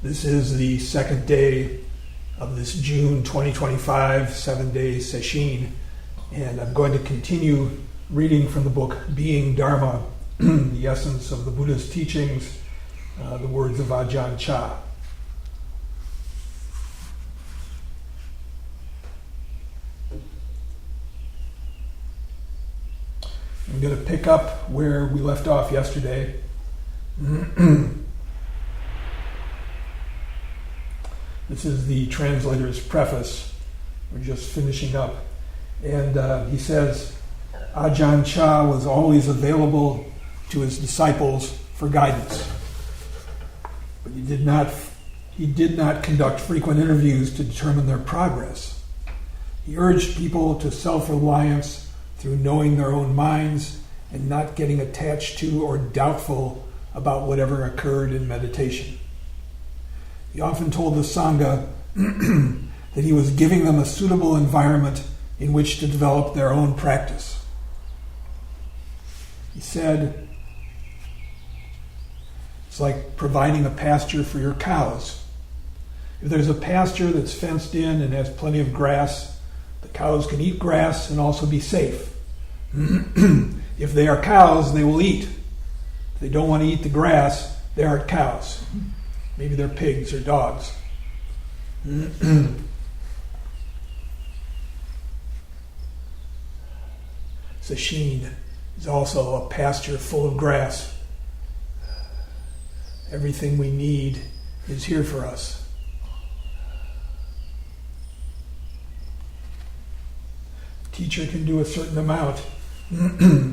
This is the second day of this June 2025 7-day session, and I'm going to continue reading from the book Being Dharma, the essence of the Buddha's teachings, the words of Ajahn Chah. I'm going to pick up where we left off yesterday. This is the translator's preface. We're just finishing up. And he says, Ajahn Chah was always available to his disciples for guidance. But he did not conduct frequent interviews to determine their progress. He urged people to self-reliance through knowing their own minds and not getting attached to or doubtful about whatever occurred in meditation. He often told the Sangha that he was giving them a suitable environment in which to develop their own practice. He said, it's like providing a pasture for your cows. If there's a pasture that's fenced in and has plenty of grass, the cows can eat grass and also be safe. If they are cows, they will eat. If they don't want to eat the grass, they aren't cows. Maybe they're pigs or dogs. Sesshin is also a pasture full of grass. Everything we need is here for us. Teacher can do a certain amount.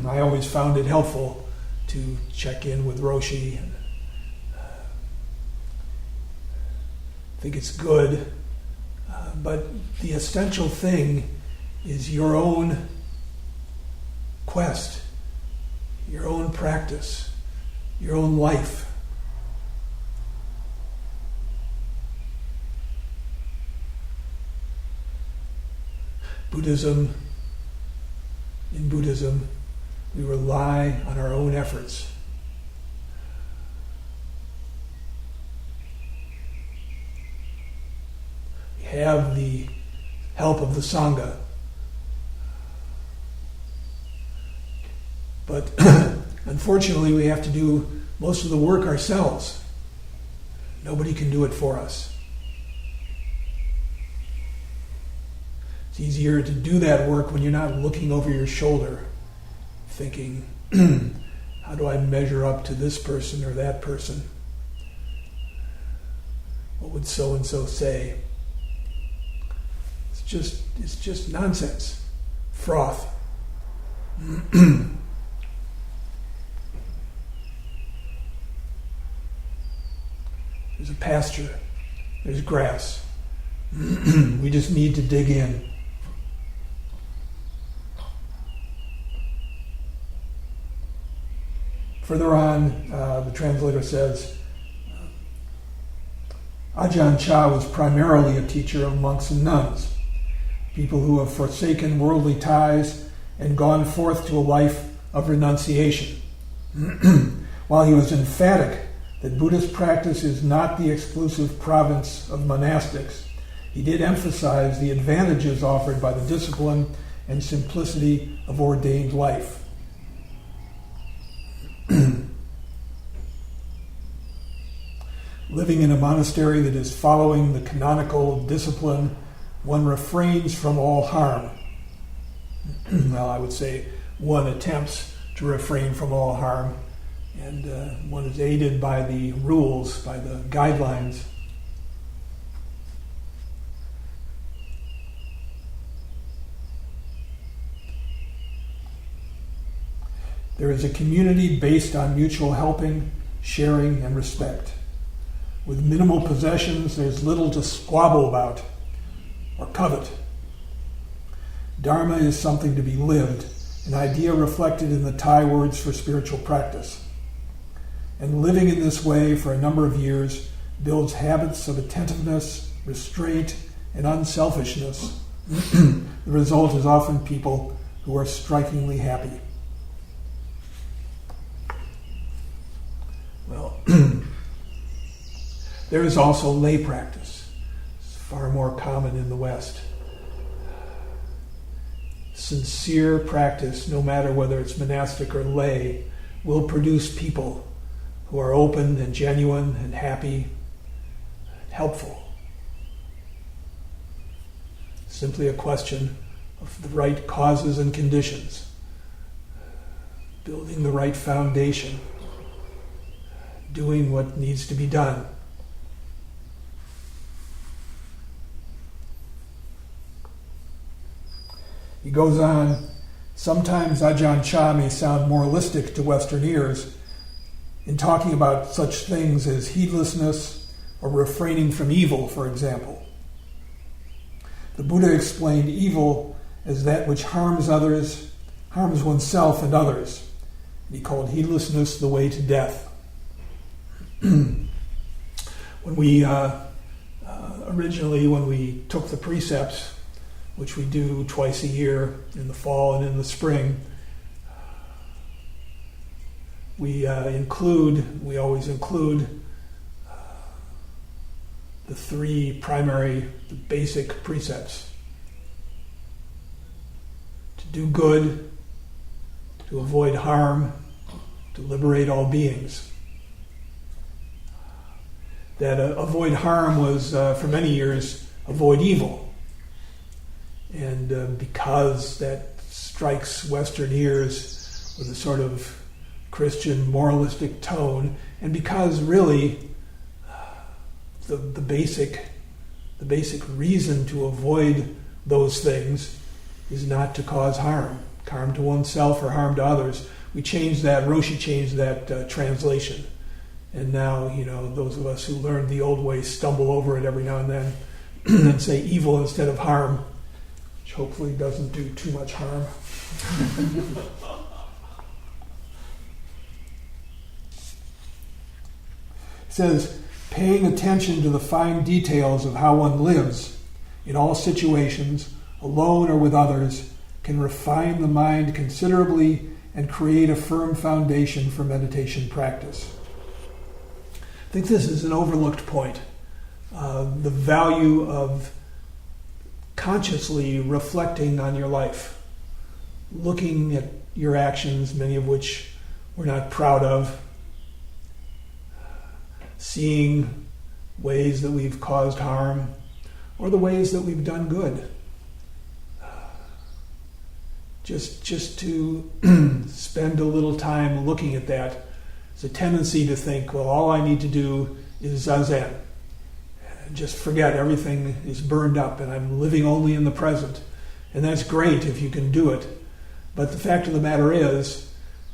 I always found it helpful to check in with Roshi. And I think it's good, but the essential thing is your own quest, your own practice, your own life. In Buddhism, we rely on our own efforts. We have the help of the Sangha. But unfortunately, we have to do most of the work ourselves. Nobody can do it for us. It's easier to do that work when you're not looking over your shoulder, thinking, how do I measure up to this person or that person? What would so-and-so say? It's just nonsense. Froth. There's a pasture. There's grass. We just need to dig in. Further on, the translator says, Ajahn Chah was primarily a teacher of monks and nuns, people who have forsaken worldly ties and gone forth to a life of renunciation. While he was emphatic that Buddhist practice is not the exclusive province of monastics, he did emphasize the advantages offered by the discipline and simplicity of ordained life. Living in a monastery that is following the canonical discipline, one refrains from all harm. Well, I would say one attempts to refrain from all harm, and one is aided by the rules, by the guidelines. There is a community based on mutual helping, sharing, and respect. With minimal possessions, there's little to squabble about or covet. Dharma is something to be lived, an idea reflected in the Thai words for spiritual practice. And living in this way for a number of years builds habits of attentiveness, restraint, and unselfishness. The result is often people who are strikingly happy. Well, There is also lay practice. It's far more common in the West. Sincere practice, no matter whether it's monastic or lay, will produce people who are open and genuine and happy and helpful. Simply a question of the right causes and conditions, building the right foundation, doing what needs to be done. He goes on, sometimes Ajahn Chah may sound moralistic to Western ears in talking about such things as heedlessness or refraining from evil, for example. The Buddha explained evil as that which harms others, harms oneself and others. And he called heedlessness the way to death. When we took the precepts, which we do twice a year in the fall and in the spring, we always include the three primary, the basic precepts: to do good, to avoid harm, to liberate all beings. That avoid harm was, for many years, avoid evil. And because that strikes Western ears with a sort of Christian moralistic tone, and because really the basic reason to avoid those things is not to cause harm to oneself or harm to others, we changed that. Roshi changed that translation, and now those of us who learned the old way stumble over it every now and then and say evil instead of harm, which hopefully doesn't do too much harm. It says, paying attention to the fine details of how one lives in all situations, alone or with others, can refine the mind considerably and create a firm foundation for meditation practice. I think this is an overlooked point. The value of consciously reflecting on your life, looking at your actions, many of which we're not proud of, seeing ways that we've caused harm or the ways that we've done good. Just to spend a little time looking at that. There's a tendency to think, well, all I need to do is zazen. Just forget everything is burned up and I'm living only in the present. And that's great if you can do it. But the fact of the matter is,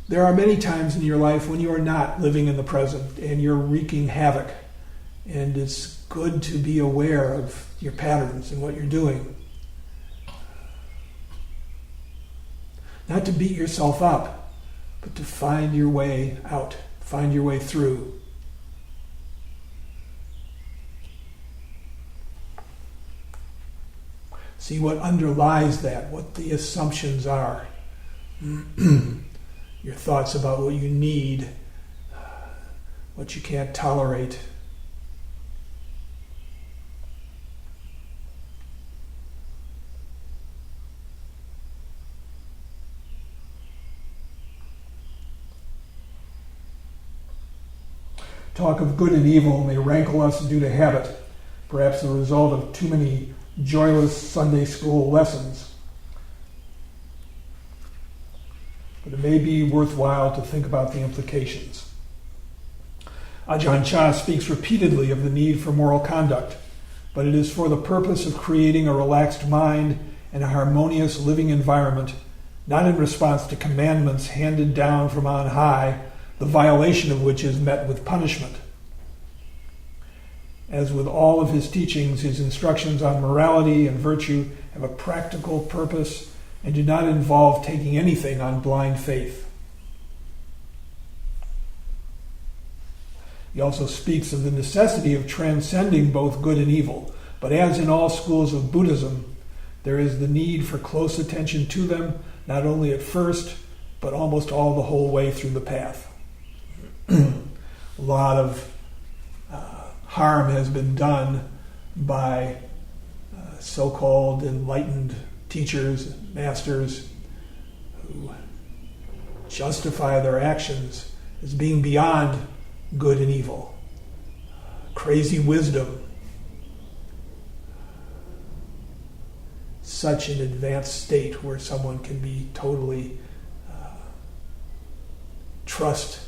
there are many times in your life when you are not living in the present and you're wreaking havoc. And it's good to be aware of your patterns and what you're doing. Not to beat yourself up, but to find your way out, find your way through. See what underlies that, what the assumptions are. Your thoughts about what you need, what you can't tolerate. Talk of good and evil may rankle us due to habit, perhaps the result of too many joyless Sunday school lessons. But it may be worthwhile to think about the implications. Ajahn Chah speaks repeatedly of the need for moral conduct, but it is for the purpose of creating a relaxed mind and a harmonious living environment, not in response to commandments handed down from on high, the violation of which is met with punishment. As with all of his teachings, his instructions on morality and virtue have a practical purpose and do not involve taking anything on blind faith. He also speaks of the necessity of transcending both good and evil, but as in all schools of Buddhism, there is the need for close attention to them, not only at first, but almost all the whole way through the path. A lot of harm has been done by so-called enlightened teachers, masters, who justify their actions as being beyond good and evil. Crazy wisdom. Such an advanced state where someone can be totally trust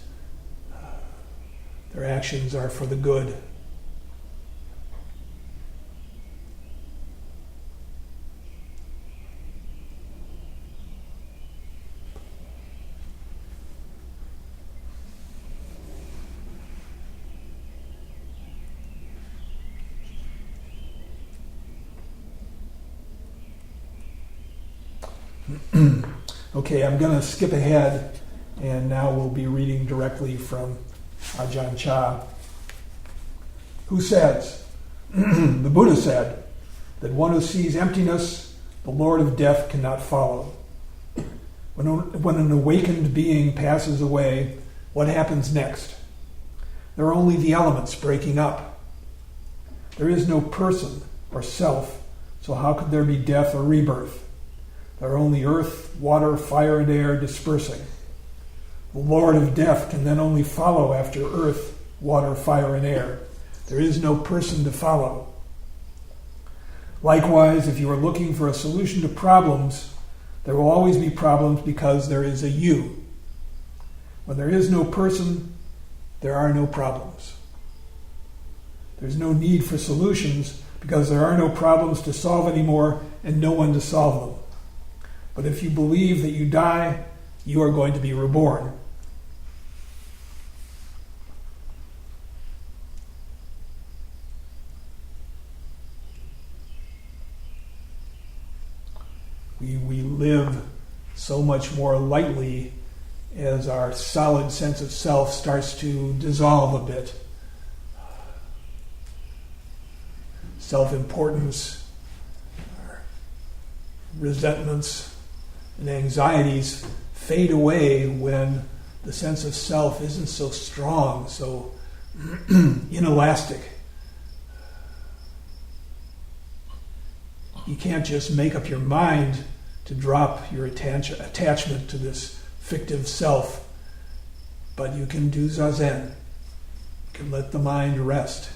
their actions are for the good. Okay, I'm going to skip ahead, and now we'll be reading directly from Ajahn Chah, who says, the Buddha said, that one who sees emptiness, the Lord of Death cannot follow. When an awakened being passes away, what happens next? There are only the elements breaking up. There is no person or self, so how could there be death or rebirth? There are only earth, water, fire, and air dispersing. The Lord of Death can then only follow after earth, water, fire, and air. There is no person to follow. Likewise, if you are looking for a solution to problems, there will always be problems because there is a you. When there is no person, there are no problems. There's no need for solutions because there are no problems to solve anymore and no one to solve them. But if you believe that you die, you are going to be reborn. We live so much more lightly as our solid sense of self starts to dissolve a bit. Self-importance, resentments, and anxieties fade away when the sense of self isn't so strong, so inelastic. You can't just make up your mind to drop your attachment to this fictive self, but you can do zazen. You can let the mind rest.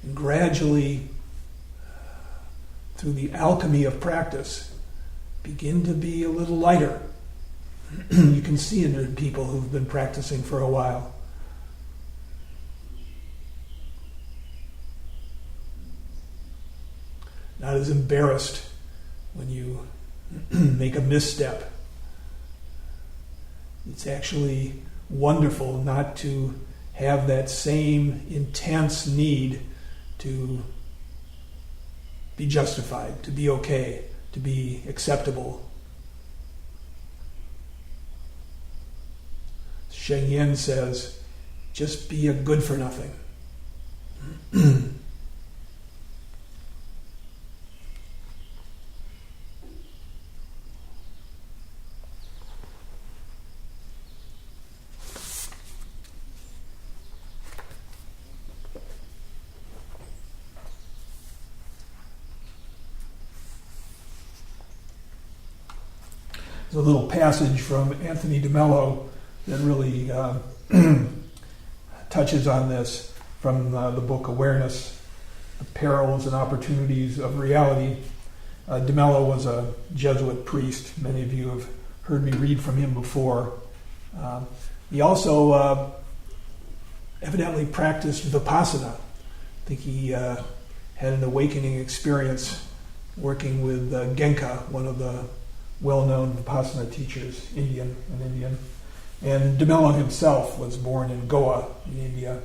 And gradually, through the alchemy of practice, begin to be a little lighter. You can see it in people who've been practicing for a while. Not as embarrassed when you make a misstep. It's actually wonderful not to have that same intense need to be justified, to be okay, to be acceptable. Sheng Yen says, just be a good for nothing. There's a little passage from Anthony de Mello that really touches on this from the book Awareness, The Perils and Opportunities of Reality. De Mello was a Jesuit priest. Many of you have heard me read from him before. He also evidently practiced Vipassana. I think he had an awakening experience working with Genka, one of the well-known Vipassana teachers, Indian. And de Mello himself was born in Goa, in India,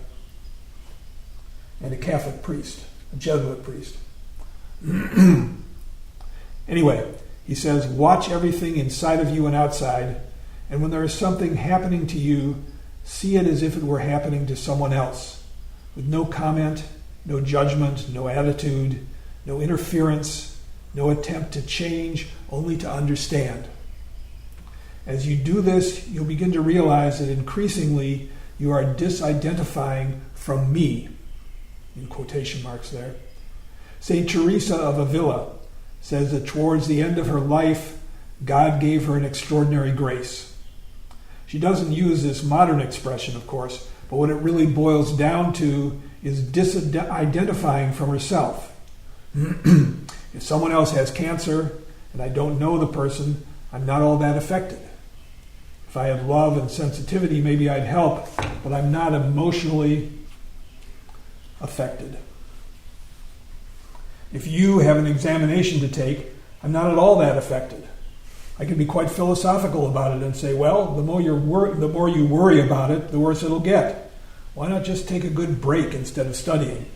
and a Catholic priest, a Jesuit priest. Anyway, he says, watch everything inside of you and outside, and when there is something happening to you, see it as if it were happening to someone else, with no comment, no judgment, no attitude, no interference, no attempt to change, only to understand. As you do this, you'll begin to realize that increasingly you are disidentifying from me. in quotation marks there. St. Teresa of Avila says that towards the end of her life, God gave her an extraordinary grace. She doesn't use this modern expression, of course, but what it really boils down to is disidentifying from herself. If someone else has cancer and I don't know the person, I'm not all that affected. If I had love and sensitivity, maybe I'd help, but I'm not emotionally affected. If you have an examination to take, I'm not at all that affected. I can be quite philosophical about it and say, well, the more you worry about it, the worse it'll get. Why not just take a good break instead of studying?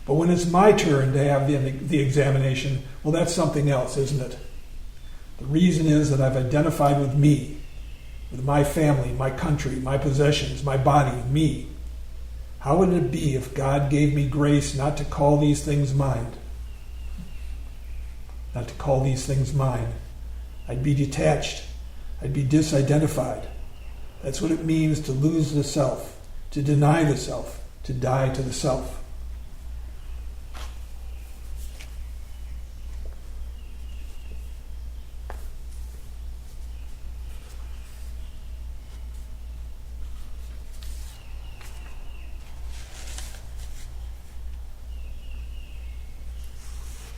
But when it's my turn to have the examination, well, that's something else, isn't it? The reason is that I've identified with me, with my family, my country, my possessions, my body, me. How would it be if God gave me grace not to call these things mine? Not to call these things mine. I'd be detached. I'd be disidentified. That's what it means to lose the self, to deny the self, to die to the self.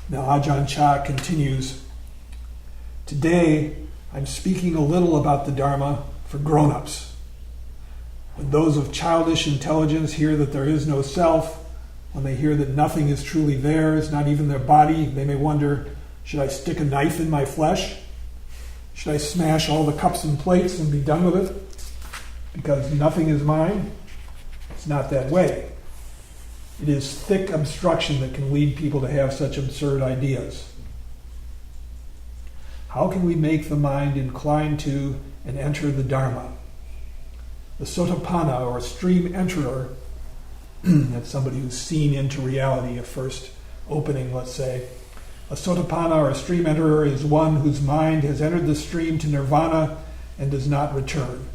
Now Ajahn Chah continues, today I'm speaking a little about the Dharma for grown-ups. When those of childish intelligence hear that there is no self, when they hear that nothing is truly theirs, not even their body, they may wonder, should I stick a knife in my flesh? Should I smash all the cups and plates and be done with it? Because nothing is mine? It's not that way. It is thick obstruction that can lead people to have such absurd ideas. How can we make the mind incline to and enter the Dharma? The Sotapanna, or stream enterer, that's somebody who's seen into reality, a first opening, let's say. A Sotapanna, or a stream enterer, is one whose mind has entered the stream to nirvana and does not return.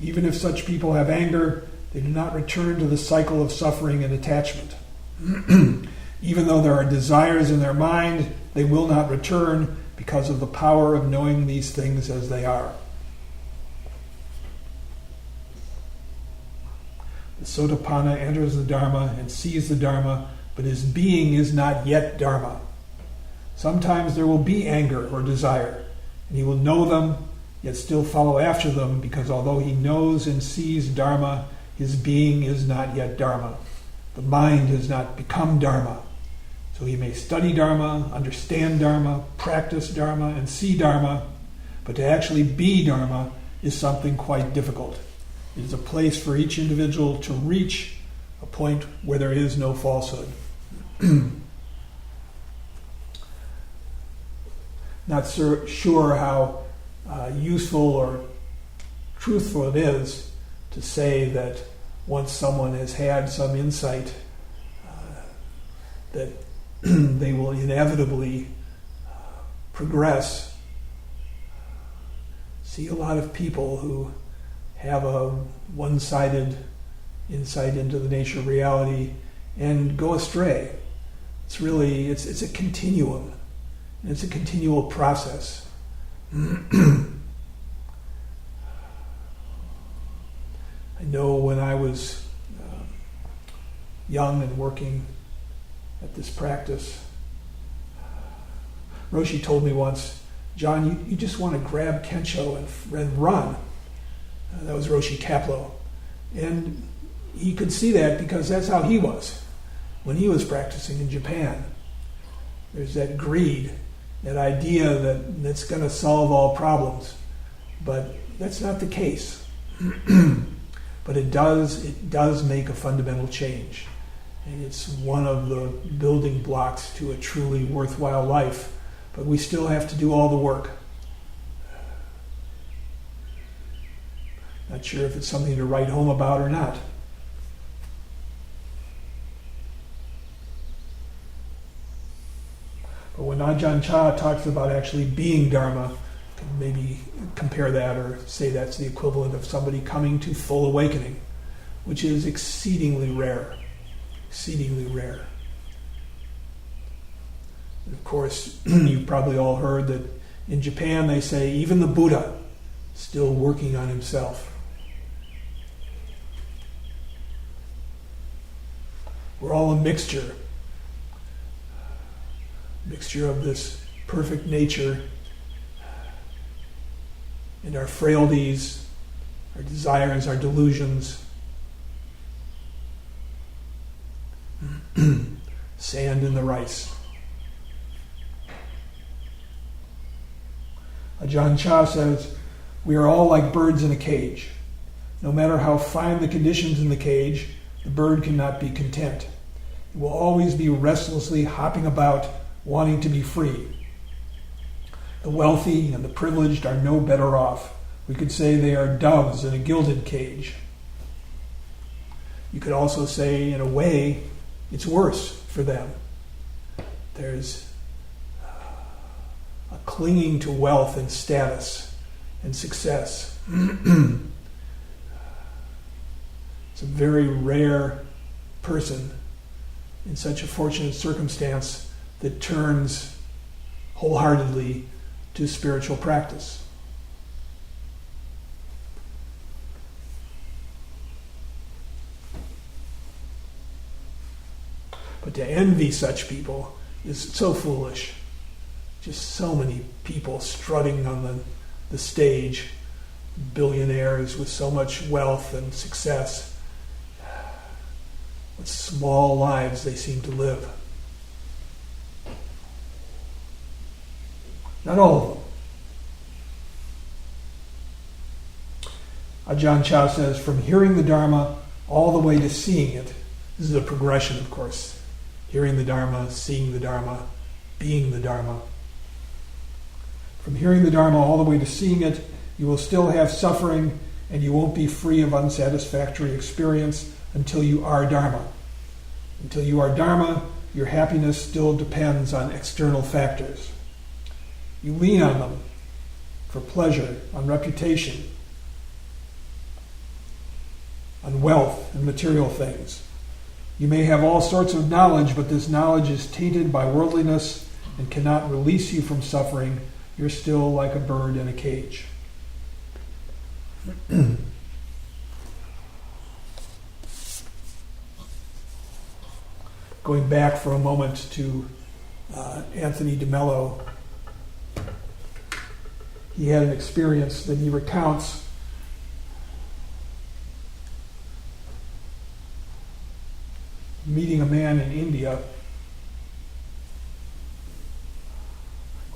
Even if such people have anger, they do not return to the cycle of suffering and attachment. Even though there are desires in their mind, they will not return because of the power of knowing these things as they are. The Sotapanna enters the Dharma and sees the Dharma, but his being is not yet Dharma. Sometimes there will be anger or desire, and he will know them, yet still follow after them, because although he knows and sees Dharma, his being is not yet Dharma. The mind has not become Dharma. So he may study Dharma, understand Dharma, practice Dharma, and see Dharma, but to actually be Dharma is something quite difficult. It is a place for each individual to reach a point where there is no falsehood. Not sure how useful or truthful it is to say that once someone has had some insight that they will inevitably progress. See a lot of people who have a one-sided insight into the nature of reality and go astray. It's really, it's a continuum. And it's a continual process. I know when I was young and working at this practice, Roshi told me once, John, you just want to grab Kensho and run. That was Roshi Kapleau. And he could see that because that's how he was when he was practicing in Japan. There's that greed, that idea that that's going to solve all problems. But that's not the case. But it does make a fundamental change. And it's one of the building blocks to a truly worthwhile life. But we still have to do all the work. Not sure if it's something to write home about or not. But when Ajahn Chah talks about actually being Dharma, maybe compare that or say that's the equivalent of somebody coming to full awakening, which is exceedingly rare. exceedingly rare. And of course, you've probably all heard that in Japan they say even the Buddha still working on himself. We're all a mixture of this perfect nature and our frailties, our desires, our delusions. Sand in the rice. Ajahn Chah says, we are all like birds in a cage. No matter how fine the conditions in the cage, the bird cannot be content. It will always be restlessly hopping about, wanting to be free. The wealthy and the privileged are no better off. We could say they are doves in a gilded cage. You could also say, in a way, it's worse for them. There's a clinging to wealth and status and success. It's a very rare person in such a fortunate circumstance that turns wholeheartedly to spiritual practice. But to envy such people is so foolish. Just so many people strutting on the stage, billionaires with so much wealth and success. What small lives they seem to live. Not all of them. Ajahn Chah says, from hearing the Dharma all the way to seeing it, this is a progression, of course. Hearing the Dharma, seeing the Dharma, being the Dharma. From hearing the Dharma all the way to seeing it, you will still have suffering and you won't be free of unsatisfactory experience until you are Dharma. Until you are Dharma, your happiness still depends on external factors. You lean on them for pleasure, on reputation, on wealth and material things. You may have all sorts of knowledge, but this knowledge is tainted by worldliness and cannot release you from suffering. You're still like a bird in a cage. Going back for a moment to Anthony DeMello, he had an experience that he recounts meeting a man in India.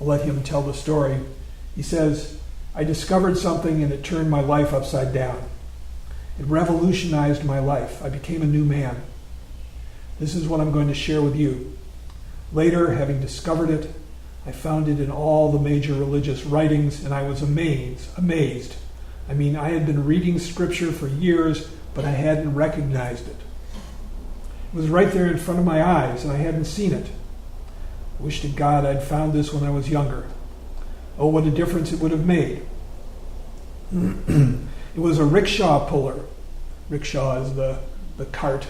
I'll let him tell the story. He says, I discovered something and it turned my life upside down. It revolutionized my life. I became a new man. This is what I'm going to share with you. Later, having discovered it, I found it in all the major religious writings, and I was amazed. I mean, I had been reading scripture for years, but I hadn't recognized it. It was right there in front of my eyes, and I hadn't seen it. I wish to God I'd found this when I was younger. Oh, what a difference it would have made. It was a rickshaw puller. Rickshaw is the cart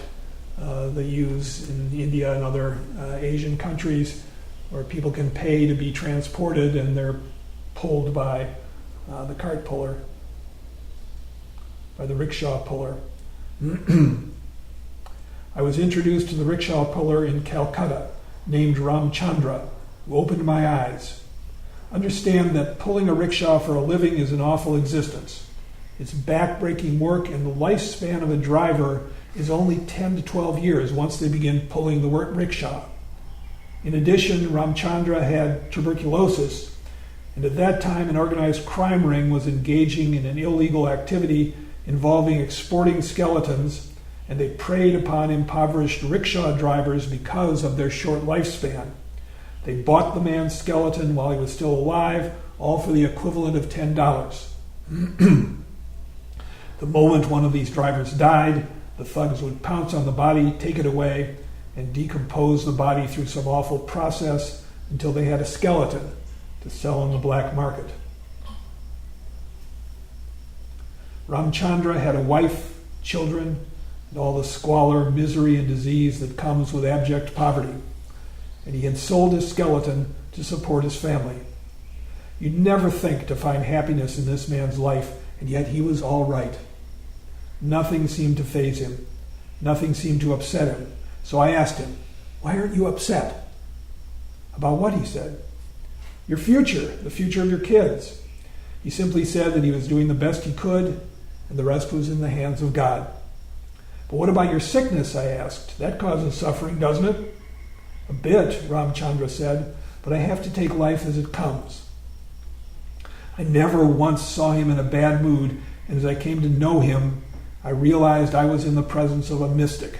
they use in India and other Asian countries where people can pay to be transported and they're pulled by the cart puller, by the rickshaw puller. I was introduced to the rickshaw puller in Calcutta named Ramchandra, who opened my eyes. Understand that pulling a rickshaw for a living is an awful existence. It's back-breaking work, and the lifespan of a driver is only 10 to 12 years once they begin pulling the rickshaw. In addition, Ramchandra had tuberculosis, and at that time an organized crime ring was engaging in an illegal activity involving exporting skeletons, and they preyed upon impoverished rickshaw drivers because of their short lifespan. They bought the man's skeleton while he was still alive, all for the equivalent of $10. The moment one of these drivers died, the thugs would pounce on the body, take it away, and decompose the body through some awful process until they had a skeleton to sell on the black market. Ramchandra had a wife, children, and all the squalor, misery, and disease that comes with abject poverty. And he had sold his skeleton to support his family. You'd never think to find happiness in this man's life, and yet he was all right. Nothing seemed to faze him. Nothing seemed to upset him. So I asked him, "Why aren't you upset?" "About what?" he said. "Your future, the future of your kids." He simply said that he was doing the best he could, and the rest was in the hands of God. "But what about your sickness?" I asked. "That causes suffering, doesn't it?" "A bit," Ramchandra said, "but I have to take life as it comes." I never once saw him in a bad mood, and as I came to know him, I realized I was in the presence of a mystic.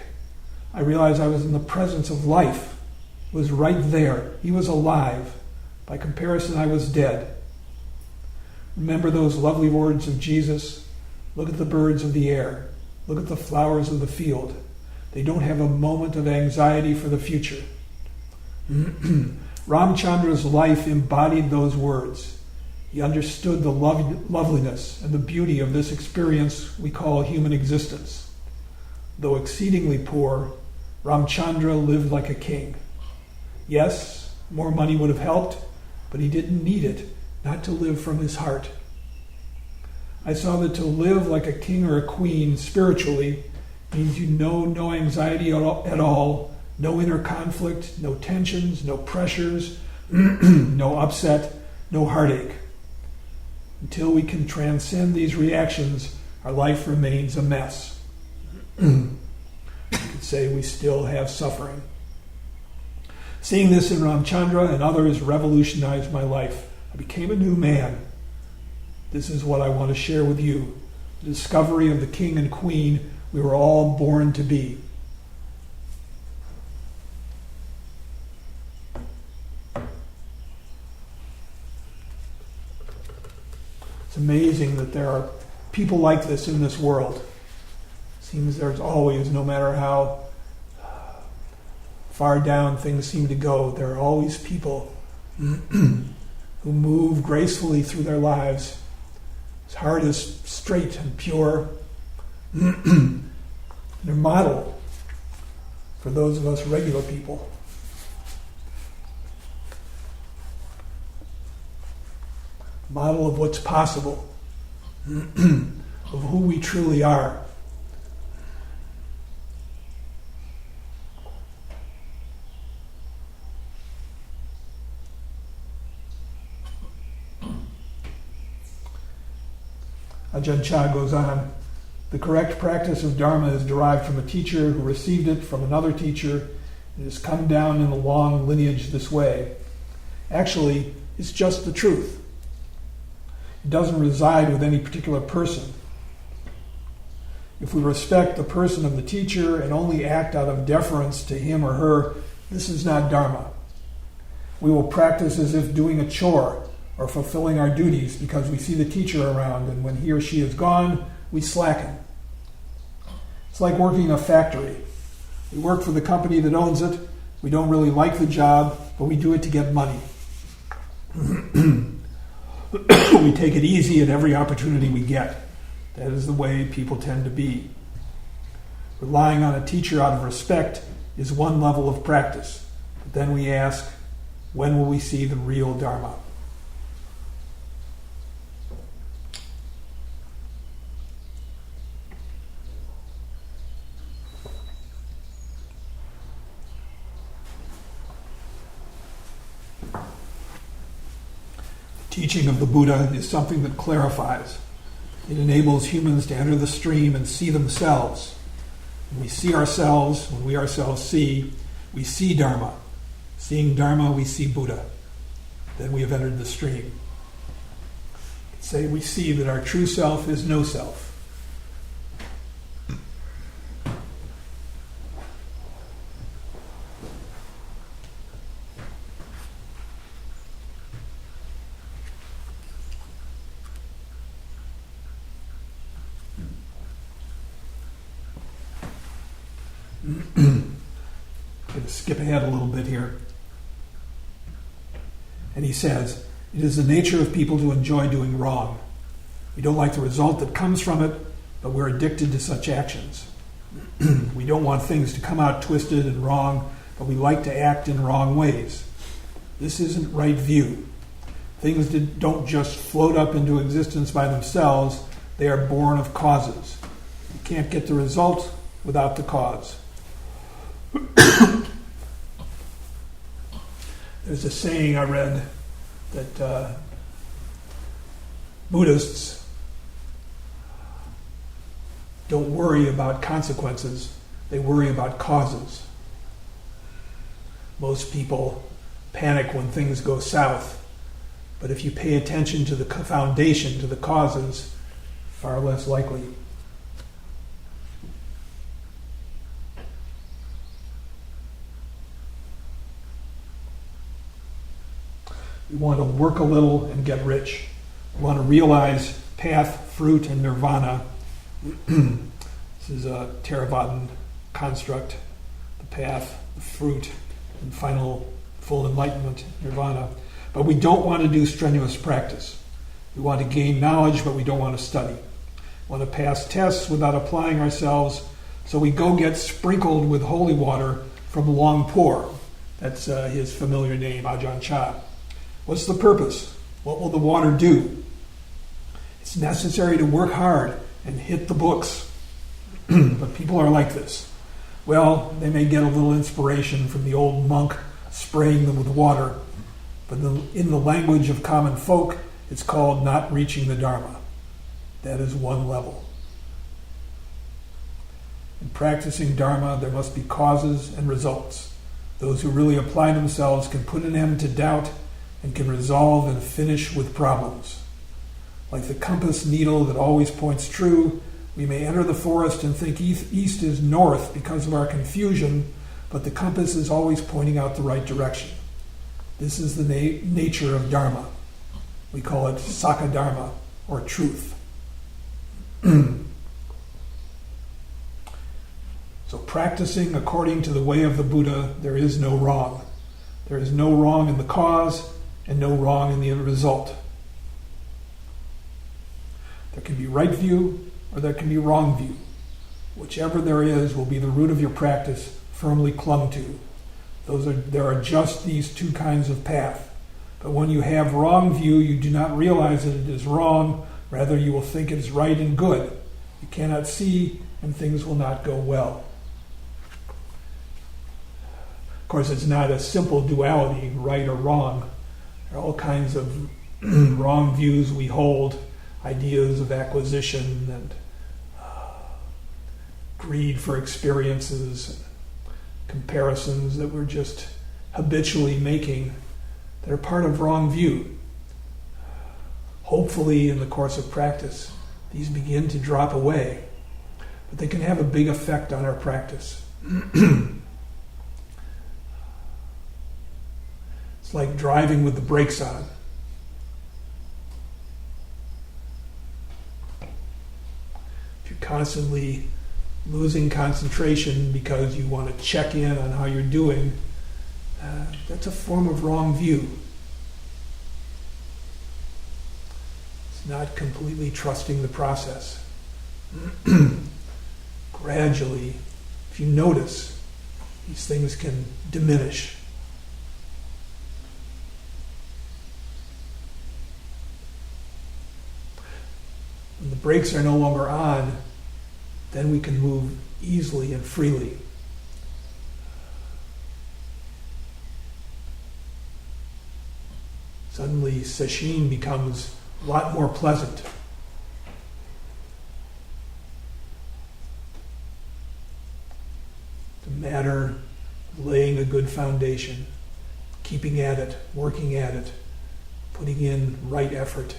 I realized I was in the presence of life. It was right there. He was alive. By comparison, I was dead. Remember those lovely words of Jesus? Look at the birds of the air. Look at the flowers of the field. They don't have a moment of anxiety for the future. Ramchandra's life embodied those words. He understood the loveliness and the beauty of this experience we call human existence. Though exceedingly poor, Ramchandra lived like a king. Yes, more money would have helped, but he didn't need it, not to live from his heart. I saw that to live like a king or a queen spiritually means you know no anxiety at all, no inner conflict, no tensions, no pressures, no upset, no heartache. Until we can transcend these reactions, our life remains a mess. You could say we still have suffering. Seeing this in Ramchandra and others revolutionized my life. I became a new man. This is what I want to share with you. The discovery of the king and queen we were all born to be. It's amazing that there are people like this in this world. It seems there's always, no matter how far down things seem to go, there are always people who move gracefully through their lives. His heart is straight and pure. They're model for those of us regular people. Model of what's possible, of who we truly are. Ajahn Chah goes on, the correct practice of Dharma is derived from a teacher who received it from another teacher and has come down in a long lineage this way. Actually, it's just the truth. It doesn't reside with any particular person. If we respect the person of the teacher and only act out of deference to him or her, this is not Dharma. We will practice as if doing a chore or fulfilling our duties because we see the teacher around, and when he or she is gone, we slacken. It's like working in a factory. We work for the company that owns it. We don't really like the job, but we do it to get money. We take it easy at every opportunity we get. That is the way people tend to be. Relying on a teacher out of respect is one level of practice. But then we ask, when will we see the real Dharma? Teaching of the Buddha is something that clarifies. It enables humans to enter the stream and see themselves. When we see ourselves, when we ourselves see, we see Dharma. Seeing Dharma, we see Buddha. Then we have entered the stream. Say we see that our true self is no self. I'm going to skip ahead a little bit here. And he says, it is the nature of people to enjoy doing wrong. We don't like the result that comes from it, but we're addicted to such actions. We don't want things to come out twisted and wrong, but we like to act in wrong ways. This isn't right view. Things don't just float up into existence by themselves. They are born of causes. You can't get the result without the cause. There's a saying I read that Buddhists don't worry about consequences, they worry about causes. Most people panic when things go south, but if you pay attention to the foundation, to the causes, far less likely. We want to work a little and get rich. We want to realize path, fruit, and nirvana. This is a Theravadan construct. The path, the fruit, and final full enlightenment, nirvana. But we don't want to do strenuous practice. We want to gain knowledge, but we don't want to study. We want to pass tests without applying ourselves, so we go get sprinkled with holy water from Longpur. That's his familiar name, Ajahn Chah. What's the purpose? What will the water do? It's necessary to work hard and hit the books. But people are like this. Well, they may get a little inspiration from the old monk spraying them with water, but in the language of common folk, it's called not reaching the Dharma. That is one level. In practicing Dharma, there must be causes and results. Those who really apply themselves can put an end to doubt and can resolve and finish with problems. Like the compass needle that always points true, we may enter the forest and think east is north because of our confusion, but the compass is always pointing out the right direction. This is the nature of Dharma. We call it Sakha Dharma, or truth. So practicing according to the way of the Buddha, there is no wrong. There is no wrong in the cause and no wrong in the result. There can be right view or there can be wrong view. Whichever there is will be the root of your practice firmly clung to. There are just these two kinds of path. But when you have wrong view, you do not realize that it is wrong. Rather, you will think it is right and good. You cannot see, and things will not go well. Of course, it's not a simple duality, right or wrong. There are all kinds of wrong views we hold, ideas of acquisition and greed for experiences, comparisons that we're just habitually making that are part of wrong view. Hopefully, in the course of practice, these begin to drop away, but they can have a big effect on our practice. It's like driving with the brakes on. If you're constantly losing concentration because you want to check in on how you're doing, that's a form of wrong view. It's not completely trusting the process. Gradually, if you notice, these things can diminish. When the brakes are no longer on, then we can move easily and freely. Suddenly, sesshin becomes a lot more pleasant. It's a matter of laying a good foundation, keeping at it, working at it, putting in right effort.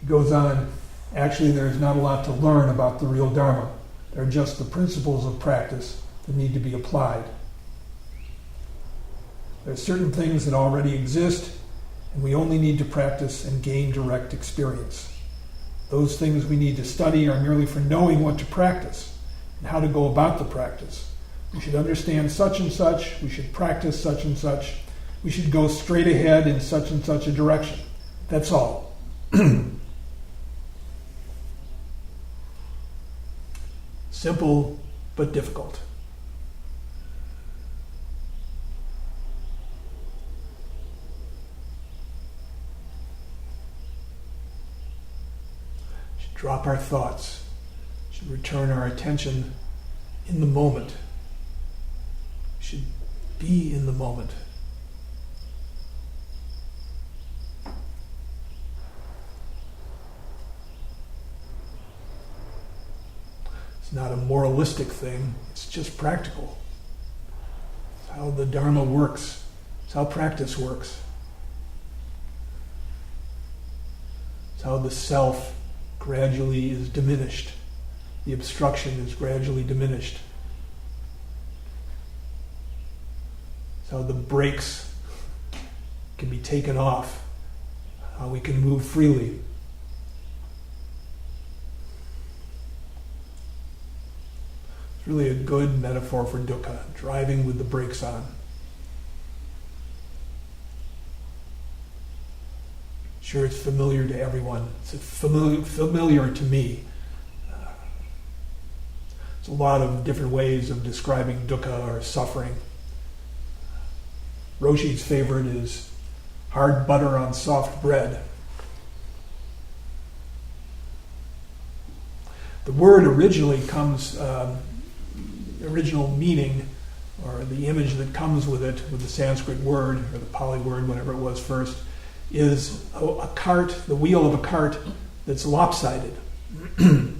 Goes on, actually there's not a lot to learn about the real Dharma. There are just the principles of practice that need to be applied. There are certain things that already exist, and we only need to practice and gain direct experience. Those things we need to study are merely for knowing what to practice. and how to go about the practice. We should understand such and such. We should practice such and such. We should go straight ahead in such and such a direction. That's all. Simple but difficult. We should drop our thoughts. We should return our attention in the moment. We should be in the moment. It's not a moralistic thing, it's just practical. It's how the Dharma works. It's how practice works. It's how the self gradually is diminished. The obstruction is gradually diminished. It's how the brakes can be taken off. How we can move freely. Really a good metaphor for dukkha, driving with the brakes on. Sure, it's familiar to everyone. It's familiar to me. There's a lot of different ways of describing dukkha or suffering. Roshi's favorite is hard butter on soft bread. The word originally comes... original meaning, or the image that comes with it, with the Sanskrit word, or the Pali word, whatever it was first, is a cart, the wheel of a cart that's lopsided. The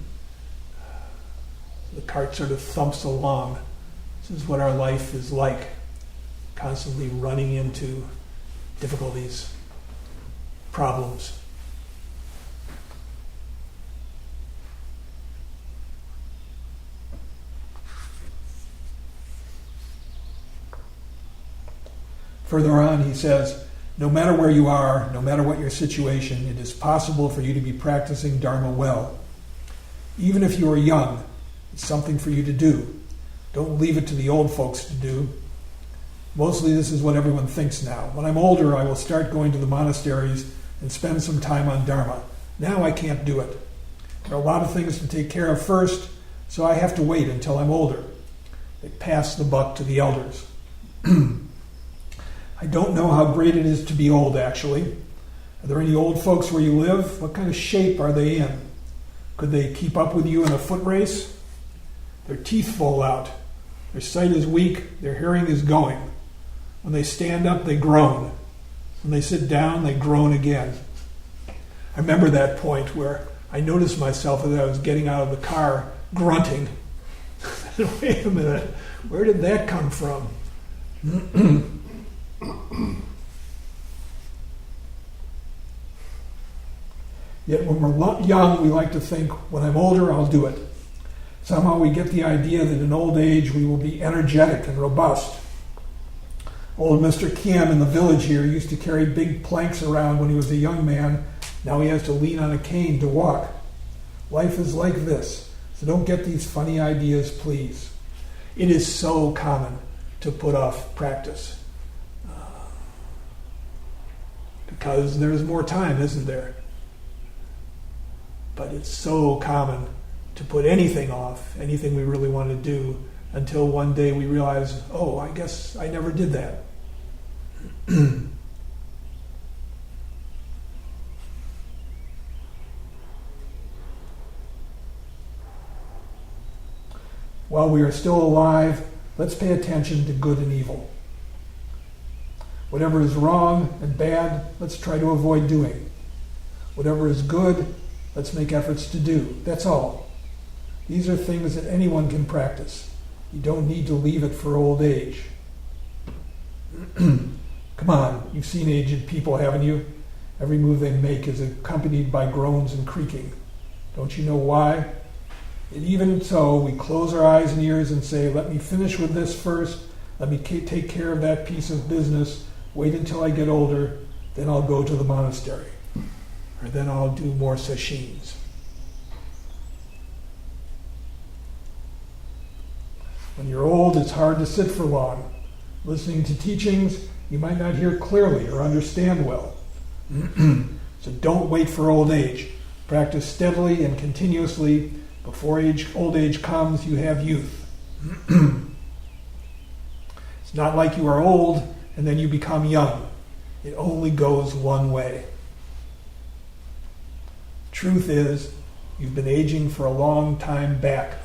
cart sort of thumps along. This is what our life is like, constantly running into difficulties, problems. Further on, he says, no matter where you are, no matter what your situation, it is possible for you to be practicing Dharma well. Even if you are young, it's something for you to do. Don't leave it to the old folks to do. Mostly this is what everyone thinks now. When I'm older, I will start going to the monasteries and spend some time on Dharma. Now I can't do it. There are a lot of things to take care of first, so I have to wait until I'm older. They pass the buck to the elders. I don't know how great it is to be old, actually. Are there any old folks where you live? What kind of shape are they in? Could they keep up with you in a foot race? Their teeth fall out. Their sight is weak. Their hearing is going. When they stand up, they groan. When they sit down, they groan again. I remember that point where I noticed myself as I was getting out of the car, grunting. Wait a minute, where did that come from? Yet when we're young, we like to think, when I'm older, I'll do it. Somehow we get the idea that in old age we will be energetic and robust. Old Mr. Kim in the village here used to carry big planks around when he was a young man. Now he has to lean on a cane to walk. Life is like this, so don't get these funny ideas, please. It is so common to put off practice. Because there's more time, isn't there? But it's so common to put anything off, anything we really want to do, until one day we realize, oh, I guess I never did that. While we are still alive, let's pay attention to good and evil. Whatever is wrong and bad, let's try to avoid doing. Whatever is good, let's make efforts to do. That's all. These are things that anyone can practice. You don't need to leave it for old age. Come on, you've seen aged people, haven't you? Every move they make is accompanied by groans and creaking. Don't you know why? And even so, we close our eyes and ears and say, let me finish with this first. Let me take care of that piece of business. Wait until I get older, then I'll go to the monastery. Or then I'll do more sesshin. When you're old, it's hard to sit for long. Listening to teachings, you might not hear clearly or understand well. So don't wait for old age. Practice steadily and continuously. Before old age comes, you have youth. It's not like you are old and then you become young. It only goes one way. Truth is, you've been aging from a long time back.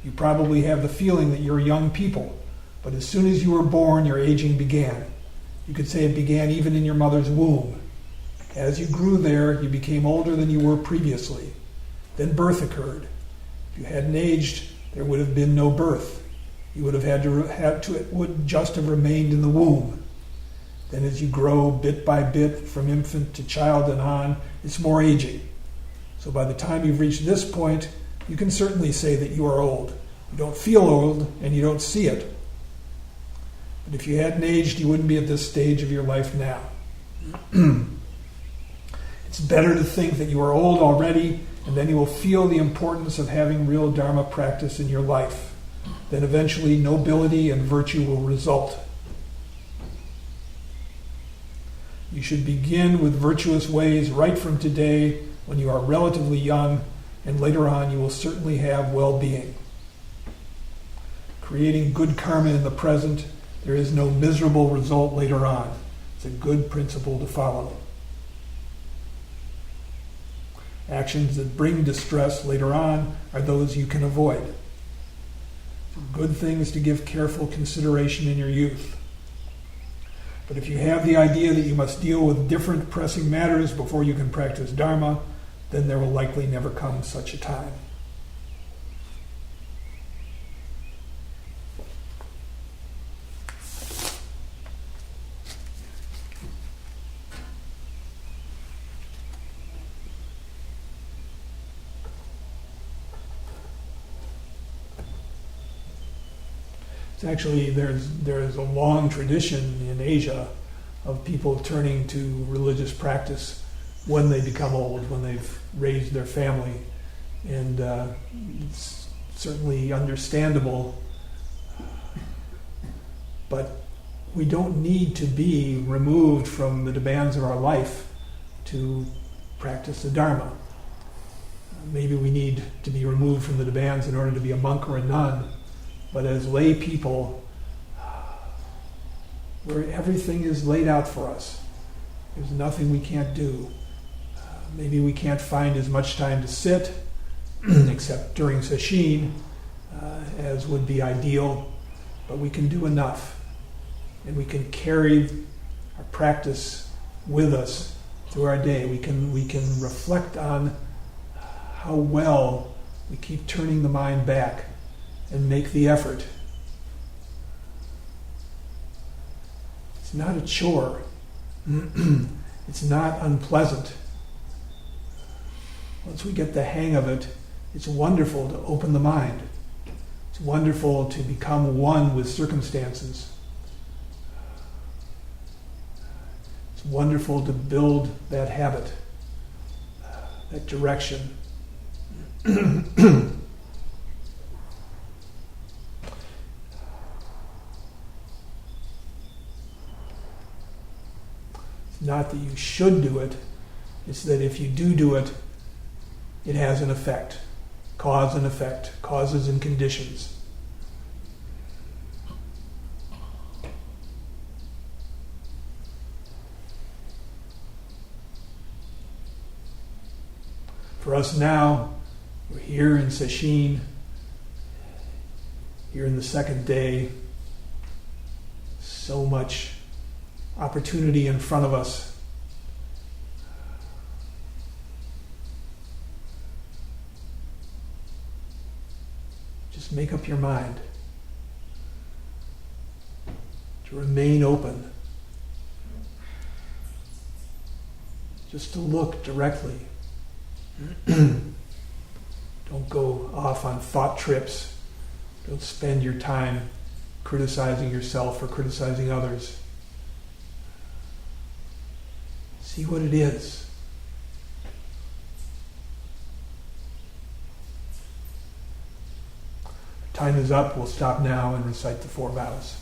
You probably have the feeling that you're young people, but as soon as you were born, your aging began. You could say it began even in your mother's womb. As you grew there, you became older than you were previously. Then birth occurred. If you hadn't aged, there would have been no birth. You would have it would just have remained in the womb. Then as you grow bit by bit from infant to child and on, it's more aging. So by the time you've reached this point, you can certainly say that you are old. You don't feel old and you don't see it. But if you hadn't aged, you wouldn't be at this stage of your life now. It's better to think that you are old already, and then you will feel the importance of having real Dharma practice in your life. Then eventually nobility and virtue will result. You should begin with virtuous ways right from today when you are relatively young, and later on you will certainly have well-being. Creating good karma in the present, there is no miserable result later on. It's a good principle to follow. Actions that bring distress later on are those you can avoid. Good things to give careful consideration in your youth. But if you have the idea that you must deal with different pressing matters before you can practice Dharma, then there will likely never come such a time. Actually, there's a long tradition in Asia of people turning to religious practice when they become old, when they've raised their family. And it's certainly understandable, but we don't need to be removed from the demands of our life to practice the Dharma. Maybe we need to be removed from the demands in order to be a monk or a nun. But as lay people, where everything is laid out for us, there's nothing we can't do. Maybe we can't find as much time to sit, except during sesshin, as would be ideal, but we can do enough. And we can carry our practice with us through our day. We can reflect on how well we keep turning the mind back and make the effort. It's not a chore. It's not unpleasant. Once we get the hang of it, it's wonderful to open the mind. It's wonderful to become one with circumstances. It's wonderful to build that habit, that direction. Not that you should do it, it's that if you do it, it has an effect. Cause and effect, causes and conditions. For us now, we're here in sesshin, here in the second day, so much opportunity in front of us. Just make up your mind to remain open, just to look directly. Don't go off on thought trips. Don't spend your time criticizing yourself or criticizing others. See what it is. time is up. We'll stop now and recite the four vows.